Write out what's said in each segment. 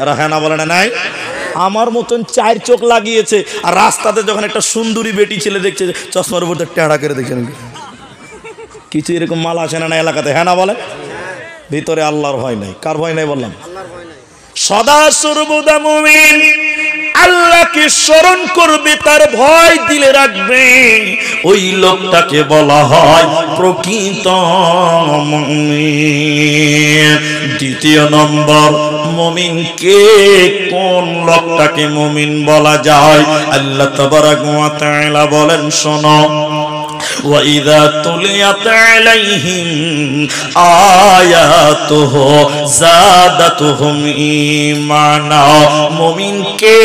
এরা হ্যাঁ না বলে না নাই? আমার মতন 4 চোখ লাগিয়েছে, আর রাস্তাতে যখন একটা সুন্দরী বেটি ছেলে দেখছে চশমার উপর টেঁড়া করে দেখছেন, কিছু এরকম মাল আসে না এলাকাতে, হ্যাঁ না বলে? ভিতরে আল্লাহর ভয় নাই। কার ভয় নাই বললাম? সদা সর্বদা মুমিন আল্লাহকে স্মরণ করবে, তার ভয় দিলে রাখবে, ওই লোকটাকে বলা হয় প্রকৃত মুমিন। দ্বিতীয় নম্বর, মুমিন কে, কোন লোকটাকে মুমিন বলা যায়? আল্লাহ তাবারাক ওয়া তাআলা বলেন, শোনো, وَإِذَا تُلِيَتْ عَلَيْهِمْ آيَاتُهُ زَادَتْهُمْ إِيمَانًا। মুমিনকে,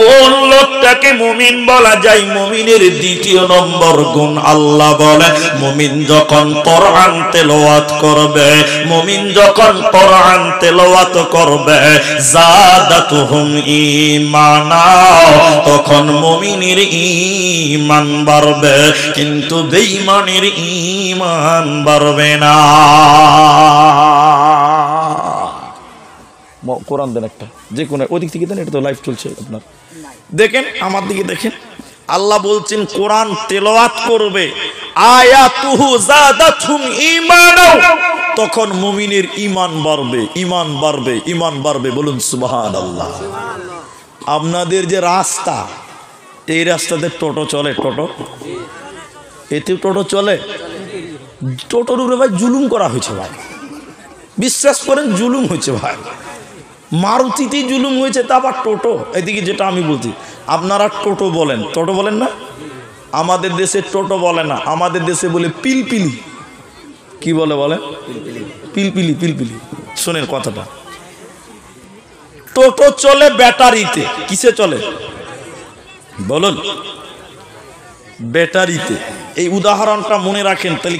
কোন লোকটাকে মুমিন বলা যায়? মুমিনের দ্বিতীয় নম্বর গুণ আল্লাহ বলে, মুমিন যখন কোরআন তেলাওয়াত করবে, মুমিন যখন কোরআন তেলাওয়াত করবে, জাদাতুহুম ঈমানা, তখন মুমিনের ঈমান বাড়বে, কিন্তু বেঈমানের ঈমান বাড়বে না। কোরআন দেন একটা, যে কোনো ওদিক থেকে দেন, এটা তো লাইভ চলছে আপনার, দেখেন আমার দিকে দেখেন। আল্লাহ বলছেন কোরআন তেলাওয়াত করবে, আয়াতুহু যাদাতুহুম ঈমানা, তখন মুমিনের ঈমান বাড়বে, ঈমান বাড়বে, ঈমান বাড়বে। বলুন সুবহানাল্লাহ। আপনাদের যে রাস্তা, এই রাস্তাতে টোটো চলে, টোটো, এতে টোটো চলে, টোটোর উপরে ভাই জুলুম করা হয়েছে ভাই, বিশ্বাস করেন জুলুম হয়েছে ভাই। মারুতিতেই জুলুম হয়েছে, তা আবার টোটো। এদিকে যেটা আমি বলছি, আপনারা টোটো বলেন, টোটো বলেন না, আমাদের দেশে টোটো বলে না, আমাদের দেশে বলে পিলপিলি। কি বলে বলে? পিলপিলি, পিলপিলি। শোনেন কথাটা, টোটো চলে ব্যাটারিতে। কিসে চলে বলুন? ব্যাটারিতে। এই উদাহরণটা মনে রাখেন তাহলে